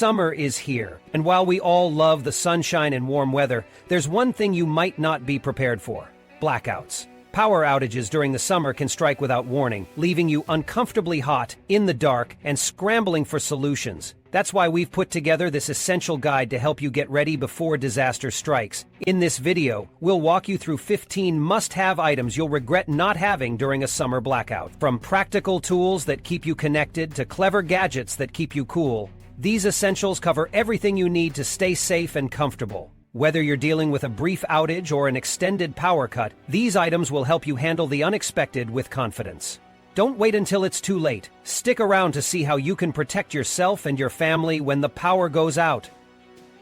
Summer is here, and while we all love the sunshine and warm weather, there's one thing you might not be prepared for: blackouts. Power outages during the summer can strike without warning, leaving you uncomfortably hot, in the dark, and scrambling for solutions. That's why we've put together this essential guide to help you get ready before disaster strikes. In this video, we'll walk you through 15 must-have items you'll regret not having during a summer blackout. From practical tools that keep you connected to clever gadgets that keep you cool, these essentials cover everything you need to stay safe and comfortable. Whether you're dealing with a brief outage or an extended power cut, these items will help you handle the unexpected with confidence. Don't wait until it's too late. Stick around to see how you can protect yourself and your family when the power goes out.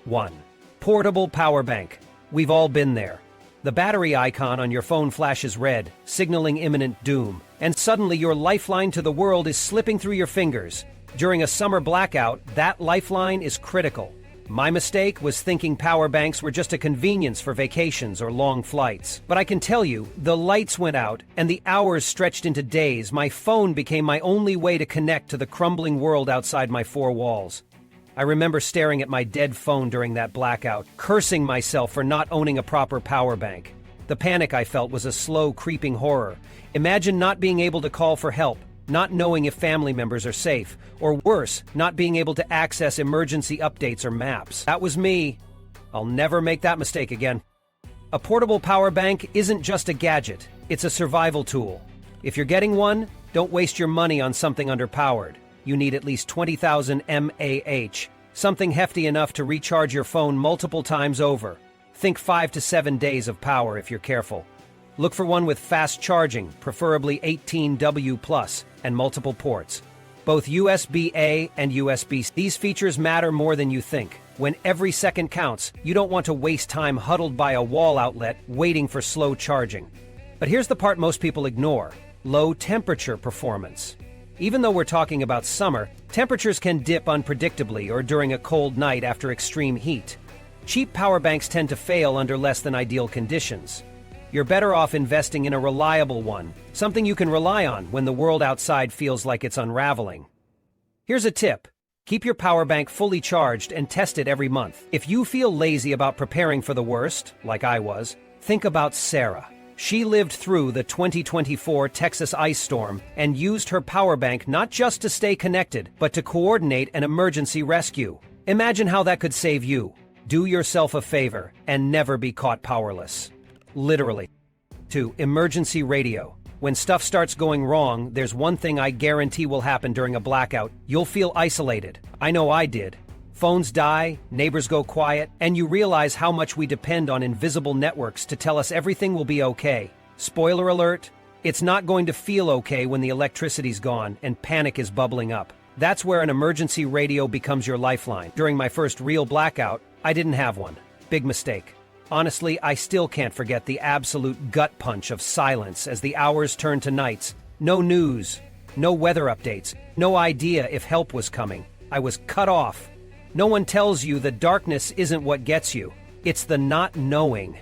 1. Portable power bank. We've all been there. The battery icon on your phone flashes red, signaling imminent doom, and suddenly your lifeline to the world is slipping through your fingers. During a summer blackout, that lifeline is critical. My mistake was thinking power banks were just a convenience for vacations or long flights. But I can tell you, the lights went out, and the hours stretched into days. My phone became my only way to connect to the crumbling world outside my four walls. I remember staring at my dead phone during that blackout, cursing myself for not owning a proper power bank. The panic I felt was a slow, creeping horror. Imagine not being able to call for help, not knowing if family members are safe, or worse, not being able to access emergency updates or maps. That was me. I'll never make that mistake again. A portable power bank isn't just a gadget, it's a survival tool. If you're getting one, don't waste your money on something underpowered. You need at least 20,000 mAh, something hefty enough to recharge your phone multiple times over. Think 5 to 7 days of power if you're careful. Look for one with fast charging, preferably 18W+, and multiple ports. Both USB-A and USB-C. These features matter more than you think. When every second counts, you don't want to waste time huddled by a wall outlet waiting for slow charging. But here's the part most people ignore: low temperature performance. Even though we're talking about summer, temperatures can dip unpredictably or during a cold night after extreme heat. Cheap power banks tend to fail under less than ideal conditions. You're better off investing in a reliable one, something you can rely on when the world outside feels like it's unraveling. Here's a tip: keep your power bank fully charged and test it every month. If you feel lazy about preparing for the worst, like I was, think about Sarah. She lived through the 2024 Texas ice storm and used her power bank not just to stay connected, but to coordinate an emergency rescue. Imagine how that could save you. Do yourself a favor and never be caught powerless. Literally. 2. Emergency radio. When stuff starts going wrong, there's one thing I guarantee will happen during a blackout. You'll feel isolated. I know I did. Phones die, neighbors go quiet, and you realize how much we depend on invisible networks to tell us everything will be okay. Spoiler alert, it's not going to feel okay when the electricity's gone and panic is bubbling up. That's where an emergency radio becomes your lifeline. During my first real blackout, I didn't have one. Big mistake. Honestly, I still can't forget the absolute gut punch of silence as the hours turned to nights. No news, no weather updates, no idea if help was coming. I was cut off. No one tells you the darkness isn't what gets you. It's the not knowing.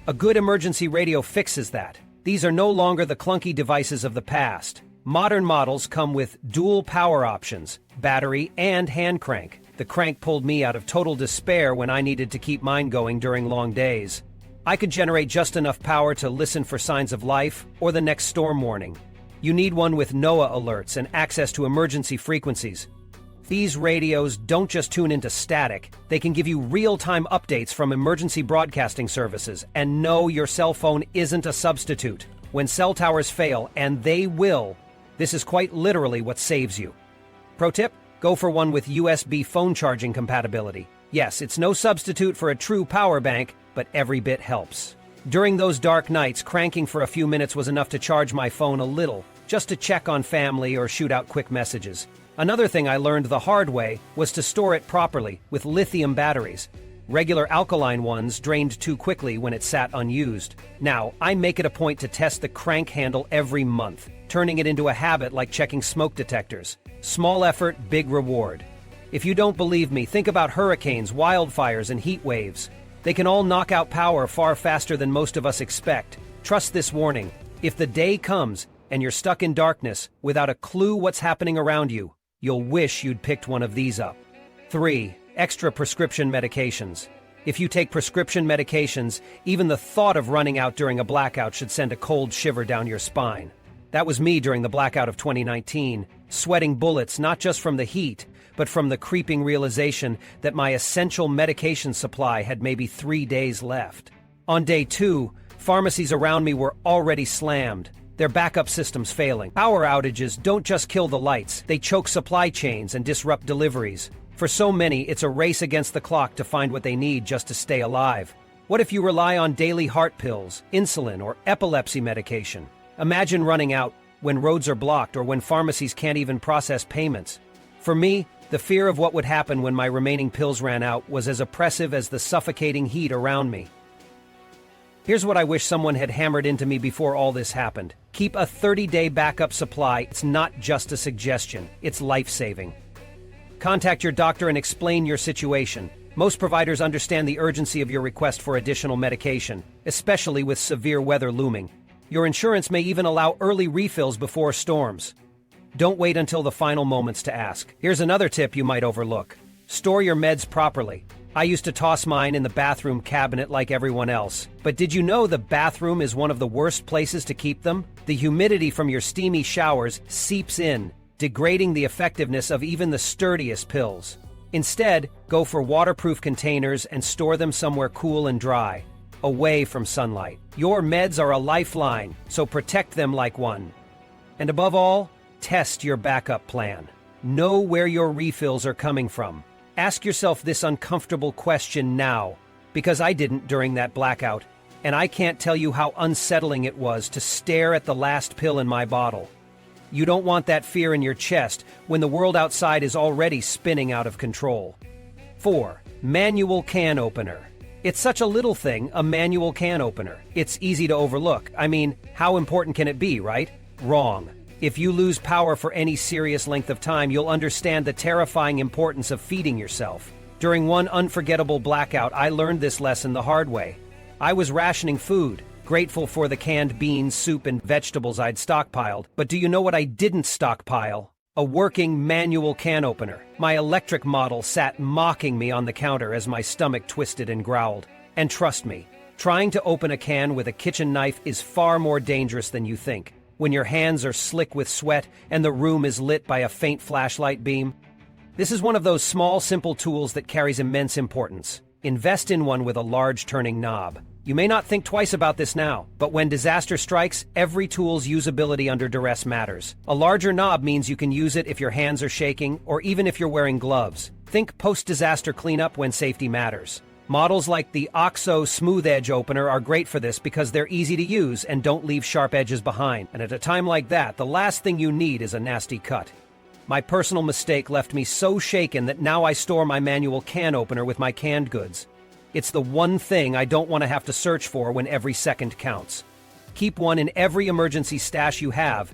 A good emergency radio fixes that. These are no longer the clunky devices of the past. Modern models come with dual power options, battery and hand crank. The crank pulled me out of total despair when I needed to keep mine going during long days. I could generate just enough power to listen for signs of life or the next storm warning. You need one with NOAA alerts and access to emergency frequencies. These radios don't just tune into static, they can give you real-time updates from emergency broadcasting services. And no, your cell phone isn't a substitute. When cell towers fail, and they will, this is quite literally what saves you. Pro tip: go for one with USB phone charging compatibility. Yes, it's no substitute for a true power bank, but every bit helps. During those dark nights, cranking for a few minutes was enough to charge my phone a little, just to check on family or shoot out quick messages. Another thing I learned the hard way was to store it properly, with lithium batteries. Regular alkaline ones drained too quickly when it sat unused. Now, I make it a point to test the crank handle every month, turning it into a habit like checking smoke detectors. Small effort, big reward. If you don't believe me, think about hurricanes, wildfires, and heat waves. They can all knock out power far faster than most of us expect. Trust this warning: if the day comes and you're stuck in darkness without a clue what's happening around you, you'll wish you'd picked one of these up. 3. Extra prescription medications. If you take prescription medications, even the thought of running out during a blackout should send a cold shiver down your spine. That was me during the blackout of 2019, sweating bullets not just from the heat, but from the creeping realization that my essential medication supply had maybe 3 days left. On day 2, pharmacies around me were already slammed, their backup systems failing. Power outages don't just kill the lights, they choke supply chains and disrupt deliveries. For so many, it's a race against the clock to find what they need just to stay alive. What if you rely on daily heart pills, insulin, or epilepsy medication? Imagine running out when roads are blocked or when pharmacies can't even process payments. For me, the fear of what would happen when my remaining pills ran out was as oppressive as the suffocating heat around me. Here's what I wish someone had hammered into me before all this happened. Keep a 30-day backup supply. It's not just a suggestion, it's life-saving. Contact your doctor and explain your situation. Most providers understand the urgency of your request for additional medication, especially with severe weather looming. Your insurance may even allow early refills before storms. Don't wait until the final moments to ask. Here's another tip you might overlook. Store your meds properly. I used to toss mine in the bathroom cabinet like everyone else. But did you know the bathroom is one of the worst places to keep them? The humidity from your steamy showers seeps in, degrading the effectiveness of even the sturdiest pills. Instead, go for waterproof containers and store them somewhere cool and dry, away from sunlight. Your meds are a lifeline, so protect them like one. And above all, test your backup plan. Know where your refills are coming from. Ask yourself this uncomfortable question now, because I didn't during that blackout, and I can't tell you how unsettling it was to stare at the last pill in my bottle. You don't want that fear in your chest when the world outside is already spinning out of control. 4. Manual can opener. It's such a little thing, a manual can opener. It's easy to overlook. I mean, how important can it be, right? Wrong. If you lose power for any serious length of time, you'll understand the terrifying importance of feeding yourself. During one unforgettable blackout, I learned this lesson the hard way. I was rationing food, grateful for the canned beans, soup, and vegetables I'd stockpiled. But do you know what I didn't stockpile? A working manual can opener. My electric model sat mocking me on the counter as my stomach twisted and growled. And trust me, trying to open a can with a kitchen knife is far more dangerous than you think. When your hands are slick with sweat and the room is lit by a faint flashlight beam. This is one of those small, simple tools that carries immense importance. Invest in one with a large turning knob. You may not think twice about this now, but when disaster strikes, every tool's usability under duress matters. A larger knob means you can use it if your hands are shaking or even if you're wearing gloves. Think post-disaster cleanup when safety matters. Models like the OXO Smooth Edge Opener are great for this because they're easy to use and don't leave sharp edges behind. And at a time like that, the last thing you need is a nasty cut. My personal mistake left me so shaken that now I store my manual can opener with my canned goods. It's the one thing I don't want to have to search for when every second counts. Keep one in every emergency stash you have,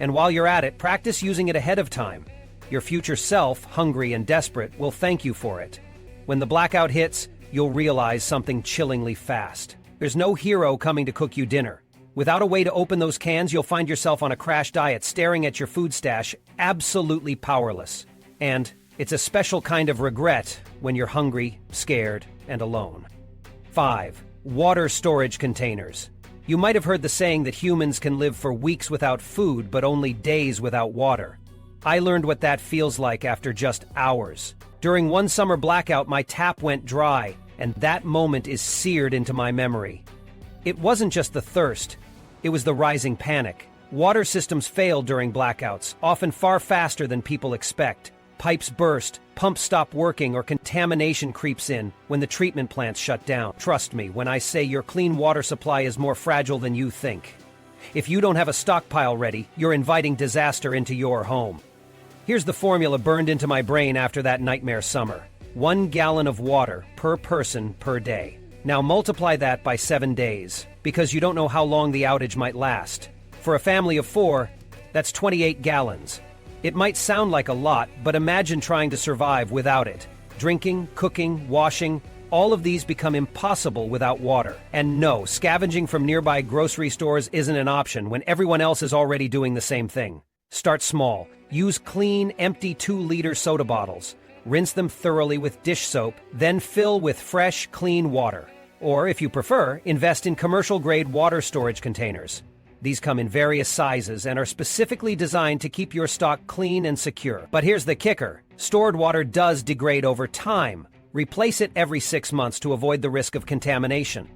and while you're at it, practice using it ahead of time. Your future self, hungry and desperate, will thank you for it. When the blackout hits, you'll realize something chillingly fast. There's no hero coming to cook you dinner. Without a way to open those cans, you'll find yourself on a crash diet, staring at your food stash, absolutely powerless. And it's a special kind of regret when you're hungry, scared, and alone. 5. Water storage containers. You might have heard the saying that humans can live for weeks without food, but only days without water. I learned what that feels like after just hours. During one summer blackout, my tap went dry, and that moment is seared into my memory. It wasn't just the thirst, it was the rising panic. Water systems fail during blackouts, often far faster than people expect. Pipes burst, pumps stop working, or contamination creeps in when the treatment plants shut down. Trust me when I say your clean water supply is more fragile than you think. If you don't have a stockpile ready, you're inviting disaster into your home. Here's the formula burned into my brain after that nightmare summer. 1 gallon of water per person per day. Now multiply that by 7 days, because you don't know how long the outage might last. For a family of 4, that's 28 gallons. It might sound like a lot, but imagine trying to survive without it. Drinking, cooking, washing, all of these become impossible without water. And no, scavenging from nearby grocery stores isn't an option when everyone else is already doing the same thing. Start small. Use clean, empty 2-liter soda bottles. rinse them thoroughly with dish soap, then fill with fresh, clean water. Or, if you prefer, invest in commercial-grade water storage containers. These come in various sizes and are specifically designed to keep your stock clean and secure. But here's the kicker. Stored water does degrade over time. Replace it every 6 months to avoid the risk of contamination.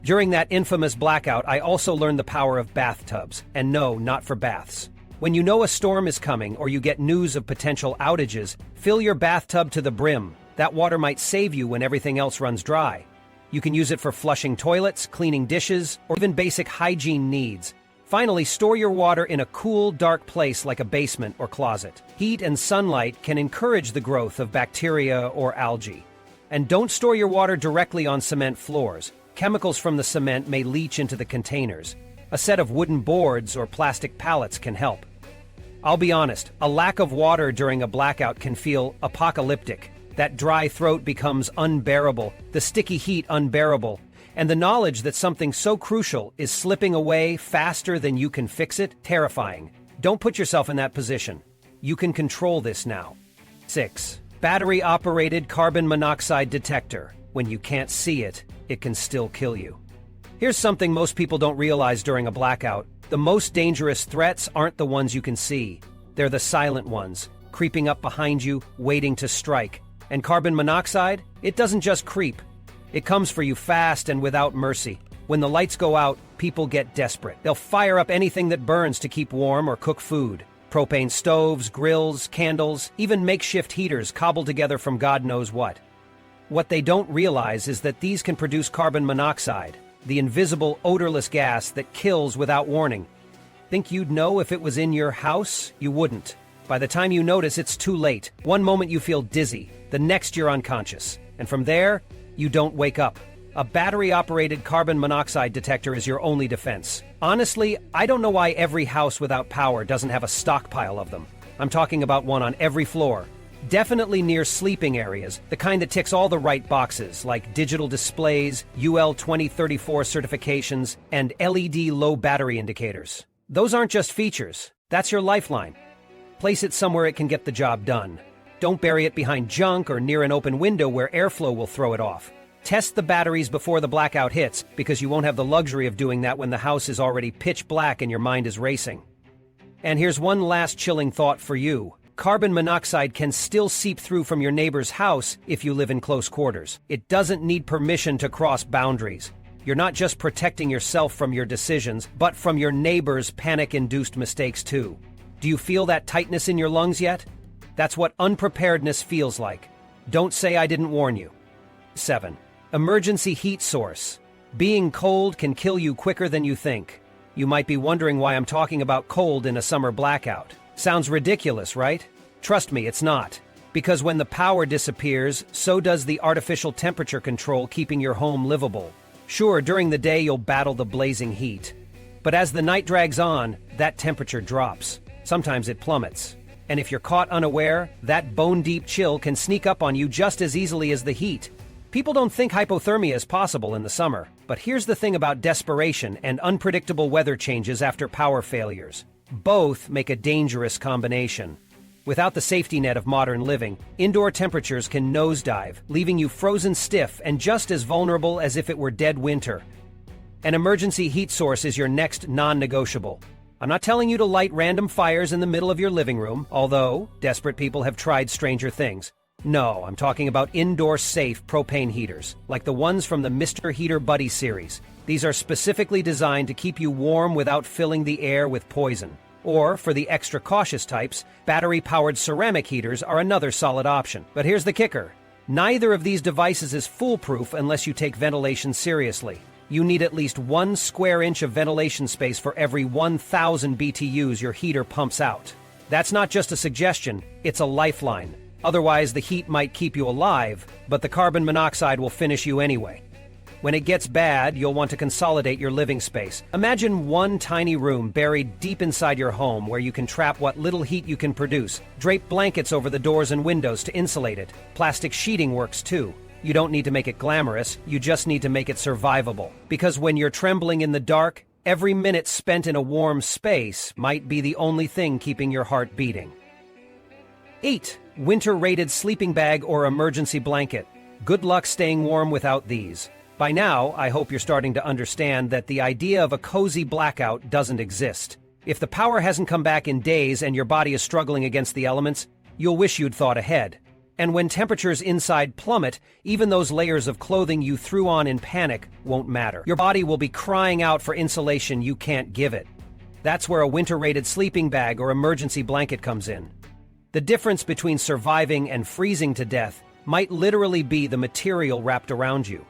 During that infamous blackout, I also learned the power of bathtubs. And no, not for baths. When you know a storm is coming or you get news of potential outages, fill your bathtub to the brim. That water might save you when everything else runs dry. You can use it for flushing toilets, cleaning dishes, or even basic hygiene needs. Finally, store your water in a cool, dark place like a basement or closet. Heat and sunlight can encourage the growth of bacteria or algae. And don't store your water directly on cement floors. Chemicals from the cement may leach into the containers. A set of wooden boards or plastic pallets can help. I'll be honest, a lack of water during a blackout can feel apocalyptic. That dry throat becomes unbearable, the sticky heat unbearable, and the knowledge that something so crucial is slipping away faster than you can fix it, terrifying. Don't put yourself in that position. You can control this now. 6. Battery-operated carbon monoxide detector. When you can't see it, it can still kill you. Here's something most people don't realize during a blackout. The most dangerous threats aren't the ones you can see. They're the silent ones, creeping up behind you, waiting to strike. And carbon monoxide? It doesn't just creep. It comes for you fast and without mercy. When the lights go out, people get desperate. They'll fire up anything that burns to keep warm or cook food. Propane stoves, grills, candles, even makeshift heaters cobbled together from God knows what. What they don't realize is that these can produce carbon monoxide, the invisible, odorless gas that kills without warning. Think you'd know if it was in your house? You wouldn't. By the time you notice, it's too late. One moment you feel dizzy, the next you're unconscious. And from there, you don't wake up. A battery-operated carbon monoxide detector is your only defense. Honestly, I don't know why every house without power doesn't have a stockpile of them. I'm talking about one on every floor. Definitely near sleeping areas, the kind that ticks all the right boxes, like digital displays, UL 2034 certifications, and LED low battery indicators. Those aren't just features. That's your lifeline. Place it somewhere it can get the job done. Don't bury it behind junk or near an open window where airflow will throw it off. Test the batteries before the blackout hits, because you won't have the luxury of doing that when the house is already pitch black and your mind is racing. And here's one last chilling thought for you. Carbon monoxide can still seep through from your neighbor's house if you live in close quarters. It doesn't need permission to cross boundaries. You're not just protecting yourself from your decisions, but from your neighbor's panic-induced mistakes too. Do you feel that tightness in your lungs yet? That's what unpreparedness feels like. Don't say I didn't warn you. 7. Emergency heat source. Being cold can kill you quicker than you think. You might be wondering why I'm talking about cold in a summer blackout. Sounds ridiculous, right? Trust me, it's not. Because when the power disappears, so does the artificial temperature control keeping your home livable. Sure, during the day you'll battle the blazing heat. But as the night drags on, that temperature drops. Sometimes it plummets. And if you're caught unaware, that bone-deep chill can sneak up on you just as easily as the heat. People don't think hypothermia is possible in the summer. But here's the thing about desperation and unpredictable weather changes after power failures. Both make a dangerous combination. Without the safety net of modern living, indoor temperatures can nosedive, leaving you frozen stiff and just as vulnerable as if it were dead winter. An emergency heat source is your next non-negotiable. I'm not telling you to light random fires in the middle of your living room, although desperate people have tried stranger things. No, I'm talking about indoor safe propane heaters, like the ones from the Mr. Heater Buddy series. These are specifically designed to keep you warm without filling the air with poison. Or, for the extra cautious types, battery-powered ceramic heaters are another solid option. But here's the kicker. Neither of these devices is foolproof unless you take ventilation seriously. You need at least 1 square inch of ventilation space for every 1,000 BTUs your heater pumps out. That's not just a suggestion, it's a lifeline. Otherwise, the heat might keep you alive, but the carbon monoxide will finish you anyway. When it gets bad, you'll want to consolidate your living space. Imagine one tiny room buried deep inside your home where you can trap what little heat you can produce. Drape blankets over the doors and windows to insulate it. Plastic sheeting works too. You don't need to make it glamorous, you just need to make it survivable. Because when you're trembling in the dark, every minute spent in a warm space might be the only thing keeping your heart beating. 8. winter-rated sleeping bag or emergency blanket. Good luck staying warm without these. By now, I hope you're starting to understand that the idea of a cozy blackout doesn't exist. If the power hasn't come back in days and your body is struggling against the elements, you'll wish you'd thought ahead. And when temperatures inside plummet, even those layers of clothing you threw on in panic won't matter. Your body will be crying out for insulation you can't give it. That's where a winter-rated sleeping bag or emergency blanket comes in. The difference between surviving and freezing to death might literally be the material wrapped around you.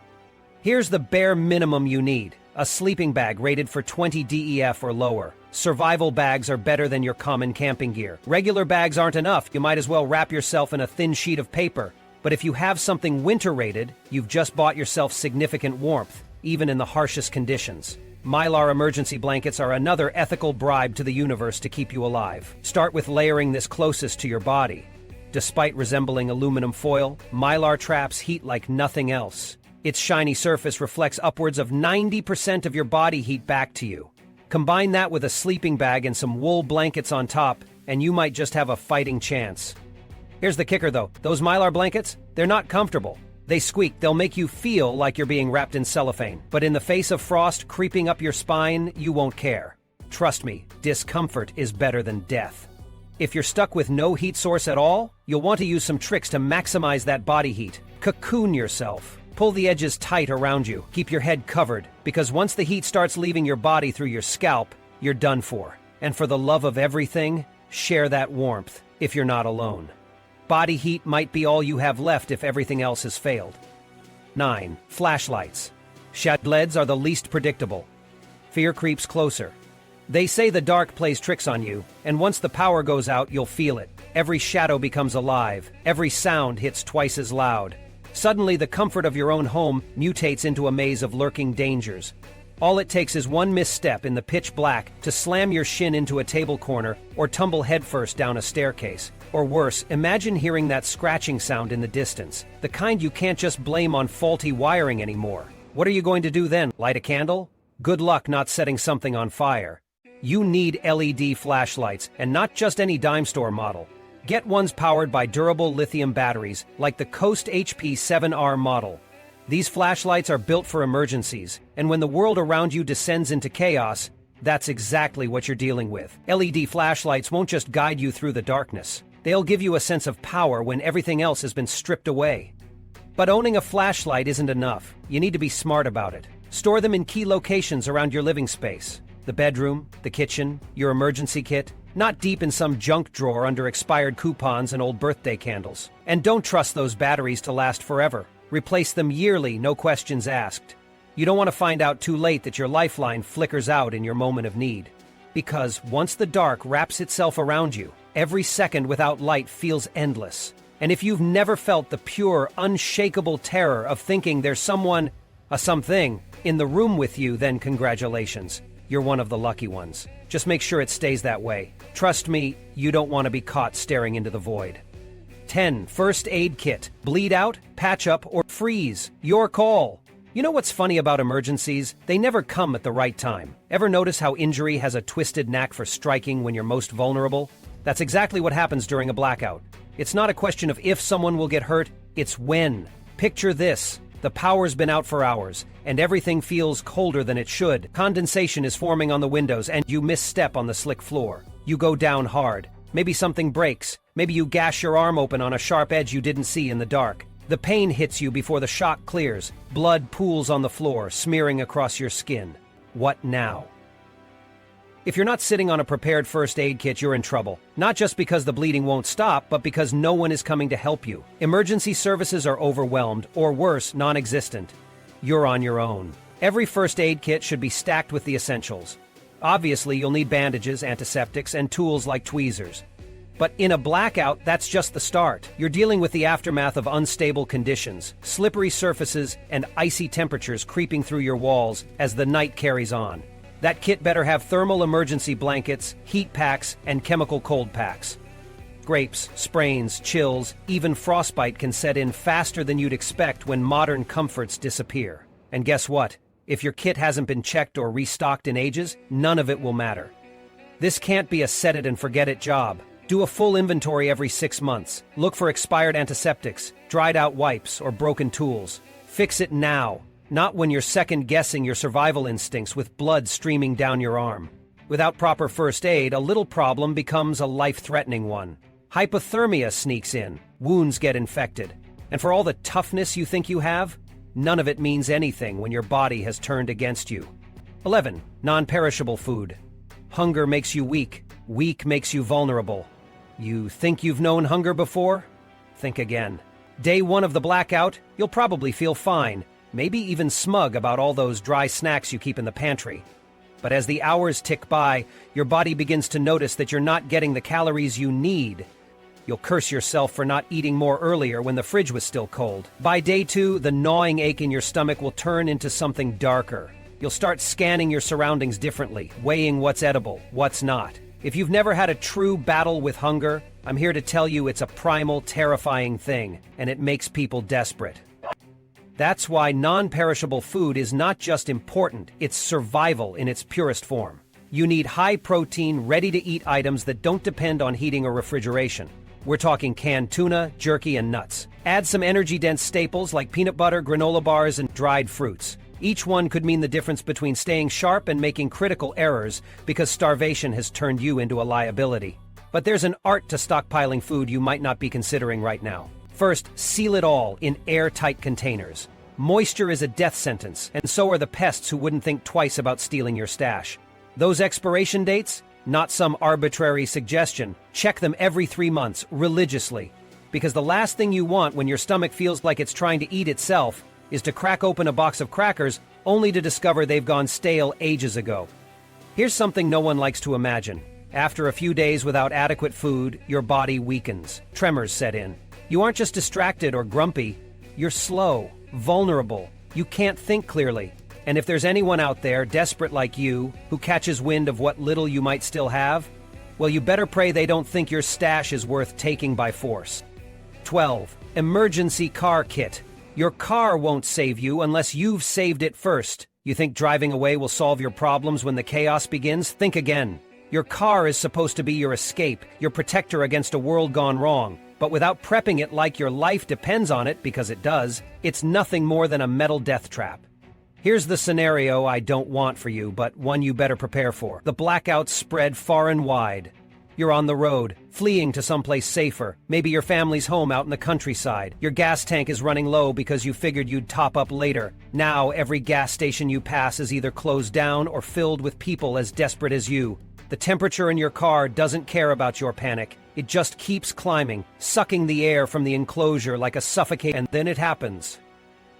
Here's the bare minimum you need: a sleeping bag rated for 20 DEF or lower. Survival bags are better than your common camping gear. Regular bags aren't enough. You might as well wrap yourself in a thin sheet of paper. But if you have something winter-rated, you've just bought yourself significant warmth, even in the harshest conditions. Mylar emergency blankets are another ethical bribe to the universe to keep you alive. Start with layering this closest to your body. Despite resembling aluminum foil, Mylar traps heat like nothing else. Its shiny surface reflects upwards of 90% of your body heat back to you. Combine that with a sleeping bag and some wool blankets on top, and you might just have a fighting chance. Here's the kicker though, those Mylar blankets, they're not comfortable. They squeak, they'll make you feel like you're being wrapped in cellophane. But in the face of frost creeping up your spine, you won't care. Trust me, discomfort is better than death. If you're stuck with no heat source at all, you'll want to use some tricks to maximize that body heat. Cocoon yourself. Pull the edges tight around you. Keep your head covered, because once the heat starts leaving your body through your scalp, you're done for. And for the love of everything, share that warmth if you're not alone. Body heat might be all you have left if everything else has failed. 9. Flashlights. Shadows are the least predictable. Fear creeps closer. They say the dark plays tricks on you, and once the power goes out, you'll feel it. Every shadow becomes alive. Every sound hits twice as loud. Suddenly, the comfort of your own home mutates into a maze of lurking dangers. All it takes is one misstep in the pitch black to slam your shin into a table corner or tumble headfirst down a staircase. Or worse, imagine hearing that scratching sound in the distance, the kind you can't just blame on faulty wiring anymore. What are you going to do then? Light a candle? Good luck not setting something on fire. You need LED flashlights, and not just any dime store model. Get ones powered by durable lithium batteries, like the Coast HP 7R model. These flashlights are built for emergencies, and when the world around you descends into chaos, that's exactly what you're dealing with. LED flashlights won't just guide you through the darkness. They'll give you a sense of power when everything else has been stripped away. But owning a flashlight isn't enough. You need to be smart about it. Store them in key locations around your living space. The bedroom, the kitchen, your emergency kit. Not deep in some junk drawer under expired coupons and old birthday candles. And don't trust those batteries to last forever. Replace them yearly, no questions asked. You don't want to find out too late that your lifeline flickers out in your moment of need. Because once the dark wraps itself around you, every second without light feels endless. And if you've never felt the pure, unshakable terror of thinking there's someone, a something, in the room with you, then congratulations. You're one of the lucky ones. Just make sure it stays that way. Trust me, you don't want to be caught staring into the void. 10. First aid kit. Bleed out, patch up, or freeze. Your call. You know what's funny about emergencies? They never come at the right time. Ever notice how injury has a twisted knack for striking when you're most vulnerable? That's exactly what happens during a blackout. It's not a question of if someone will get hurt, it's when. Picture this. The power's been out for hours, and everything feels colder than it should. Condensation is forming on the windows, and you misstep on the slick floor. You go down hard. Maybe something breaks. Maybe you gash your arm open on a sharp edge you didn't see in the dark. The pain hits you before the shock clears. Blood pools on the floor, smearing across your skin. What now? If you're not sitting on a prepared first aid kit, you're in trouble. Not just because the bleeding won't stop, but because no one is coming to help you. Emergency services are overwhelmed, or worse, non-existent. You're on your own. Every first aid kit should be stacked with the essentials. Obviously, you'll need bandages, antiseptics, and tools like tweezers. But in a blackout, that's just the start. You're dealing with the aftermath of unstable conditions, slippery surfaces, and icy temperatures creeping through your walls as the night carries on. That kit better have thermal emergency blankets, heat packs, and chemical cold packs. Grapes, sprains, chills, even frostbite can set in faster than you'd expect when modern comforts disappear. And guess what? If your kit hasn't been checked or restocked in ages, none of it will matter. This can't be a set-it-and-forget-it job. Do a full inventory every 6 months. Look for expired antiseptics, dried out wipes, or broken tools. Fix it now, not when you're second-guessing your survival instincts with blood streaming down your arm. Without proper first aid, a little problem becomes a life-threatening one. Hypothermia sneaks in, wounds get infected. And for all the toughness you think you have, none of it means anything when your body has turned against you. 11. Non-perishable food. Hunger makes you weak. Weak makes you vulnerable. You think you've known hunger before? Think again. Day 1 of the blackout, you'll probably feel fine, maybe even smug about all those dry snacks you keep in the pantry. But as the hours tick by, your body begins to notice that you're not getting the calories you need. You'll curse yourself for not eating more earlier when the fridge was still cold. By day 2, the gnawing ache in your stomach will turn into something darker. You'll start scanning your surroundings differently, weighing what's edible, what's not. If you've never had a true battle with hunger, I'm here to tell you it's a primal, terrifying thing, and it makes people desperate. That's why non-perishable food is not just important, it's survival in its purest form. You need high-protein, ready-to-eat items that don't depend on heating or refrigeration. We're talking canned tuna, jerky, and nuts. Add some energy-dense staples like peanut butter, granola bars, and dried fruits. Each one could mean the difference between staying sharp and making critical errors because starvation has turned you into a liability. But there's an art to stockpiling food you might not be considering right now. First, seal it all in airtight containers. Moisture is a death sentence, and so are the pests who wouldn't think twice about stealing your stash. Those expiration dates? Not some arbitrary suggestion. Check them every 3 months, religiously. Because the last thing you want when your stomach feels like it's trying to eat itself is to crack open a box of crackers only to discover they've gone stale ages ago. Here's something no one likes to imagine. After a few days without adequate food, your body weakens. Tremors set in. You aren't just distracted or grumpy, you're slow, vulnerable. You can't think clearly. And if there's anyone out there, desperate like you, who catches wind of what little you might still have, well, you better pray they don't think your stash is worth taking by force. 12. Emergency car kit. Your car won't save you unless you've saved it first. You think driving away will solve your problems when the chaos begins? Think again. Your car is supposed to be your escape, your protector against a world gone wrong. But without prepping it like your life depends on it, because it does, it's nothing more than a metal death trap. Here's the scenario I don't want for you, but one you better prepare for. The blackouts spread far and wide. You're on the road, fleeing to someplace safer. Maybe your family's home out in the countryside. Your gas tank is running low because you figured you'd top up later. Now every gas station you pass is either closed down or filled with people as desperate as you. The temperature in your car doesn't care about your panic. It just keeps climbing, sucking the air from the enclosure like a suffocate, and then it happens.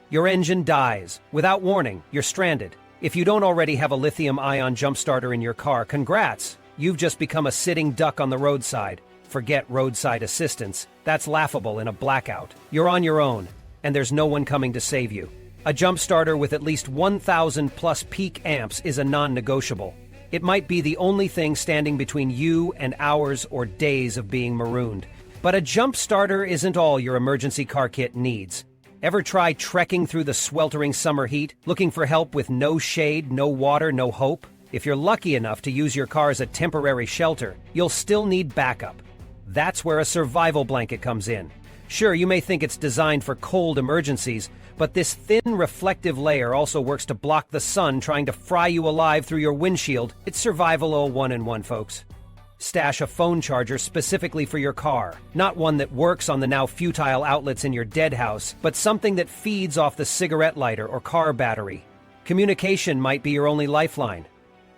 Your engine dies. Without warning, you're stranded. If you don't already have a lithium-ion jump starter in your car, congrats! You've just become a sitting duck on the roadside. Forget roadside assistance. That's laughable in a blackout. You're on your own, and there's no one coming to save you. A jump starter with at least 1,000 plus peak amps is a non-negotiable. It might be the only thing standing between you and hours or days of being marooned. But a jump starter isn't all your emergency car kit needs. Ever try trekking through the sweltering summer heat, looking for help with no shade, no water, no hope? If you're lucky enough to use your car as a temporary shelter, you'll still need backup. That's where a survival blanket comes in. Sure, you may think it's designed for cold emergencies, but this thin reflective layer also works to block the sun trying to fry you alive through your windshield. It's survival 01 folks. Stash a phone charger specifically for your car. Not one that works on the now futile outlets in your dead house, but something that feeds off the cigarette lighter or car battery. Communication might be your only lifeline.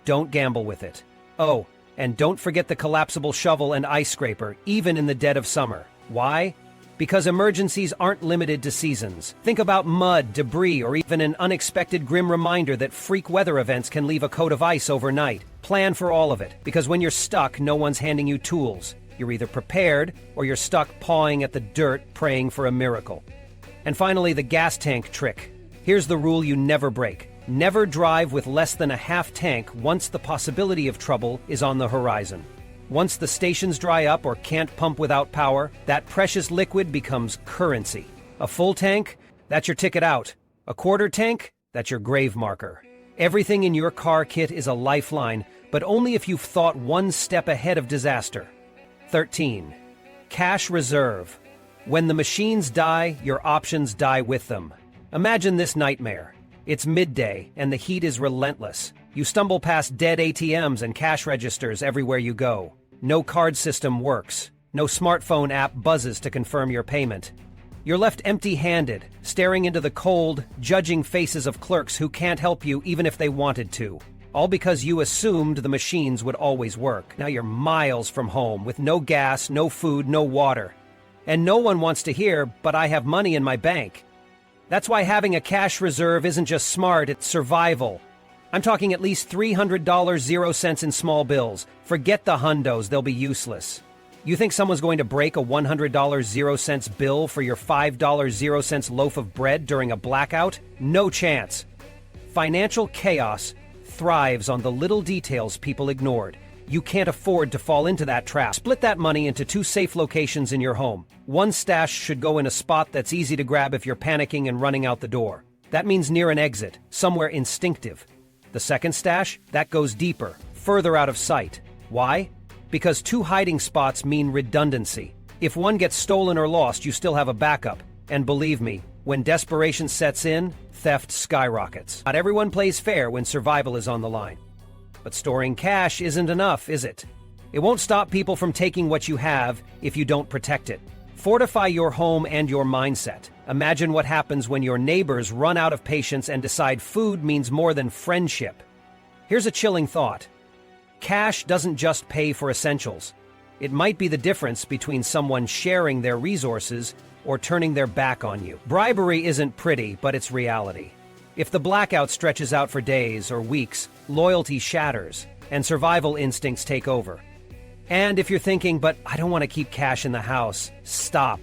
Don't gamble with it. Oh, and don't forget the collapsible shovel and ice scraper, even in the dead of summer. Why? Because emergencies aren't limited to seasons. Think about mud, debris, or even an unexpected grim reminder that freak weather events can leave a coat of ice overnight. Plan for all of it, because when you're stuck, no one's handing you tools. You're either prepared, or you're stuck pawing at the dirt, praying for a miracle. And finally, the gas tank trick. Here's the rule you never break. Never drive with less than a half tank once the possibility of trouble is on the horizon. Once the stations dry up or can't pump without power, that precious liquid becomes currency. A full tank? That's your ticket out. A quarter tank? That's your grave marker. Everything in your car kit is a lifeline, but only if you've thought one step ahead of disaster. 13. Cash reserve. When the machines die, your options die with them. Imagine this nightmare. It's midday, and the heat is relentless. You stumble past dead ATMs and cash registers everywhere you go. No card system works. No smartphone app buzzes to confirm your payment. You're left empty-handed, staring into the cold, judging faces of clerks who can't help you even if they wanted to. All because you assumed the machines would always work. Now you're miles from home, with no gas, no food, no water. And no one wants to hear, "But I have money in my bank." That's why having a cash reserve isn't just smart, it's survival. I'm talking at least $300 0 cents in small bills. Forget the hundos, they'll be useless. You think someone's going to break a $100 0 cents bill for your $5 0 cents loaf of bread during a blackout? No chance. Financial chaos thrives on the little details people ignored. You can't afford to fall into that trap. Split that money into 2 safe locations in your home. One stash should go in a spot that's easy to grab if you're panicking and running out the door. That means near an exit, somewhere instinctive. The second stash, that goes deeper, further out of sight. Why? Because 2 hiding spots mean redundancy. If one gets stolen or lost, you still have a backup. And believe me, when desperation sets in, theft skyrockets. Not everyone plays fair when survival is on the line. But storing cash isn't enough, is it? It won't stop people from taking what you have if you don't protect it. Fortify your home and your mindset. Imagine what happens when your neighbors run out of patience and decide food means more than friendship. Here's a chilling thought. Cash doesn't just pay for essentials. It might be the difference between someone sharing their resources or turning their back on you. Bribery isn't pretty, but it's reality. If the blackout stretches out for days or weeks, loyalty shatters, and survival instincts take over. And if you're thinking, "But I don't want to keep cash in the house," stop.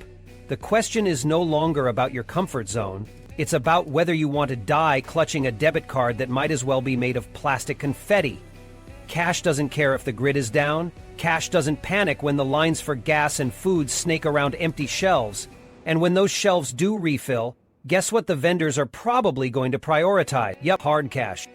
The question is no longer about your comfort zone. It's about whether you want to die clutching a debit card that might as well be made of plastic confetti. Cash doesn't care if the grid is down. Cash doesn't panic when the lines for gas and food snake around empty shelves. And when those shelves do refill, guess what the vendors are probably going to prioritize? Yup, hard cash.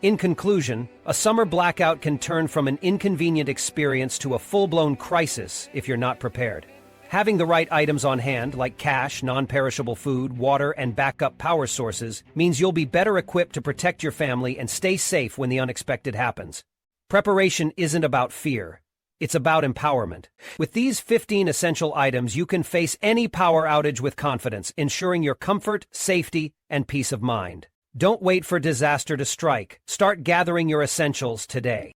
In conclusion, a summer blackout can turn from an inconvenient experience to a full-blown crisis if you're not prepared. Having the right items on hand, like cash, non-perishable food, water, and backup power sources, means you'll be better equipped to protect your family and stay safe when the unexpected happens. Preparation isn't about fear. It's about empowerment. With these 15 essential items, you can face any power outage with confidence, ensuring your comfort, safety, and peace of mind. Don't wait for disaster to strike. Start gathering your essentials today.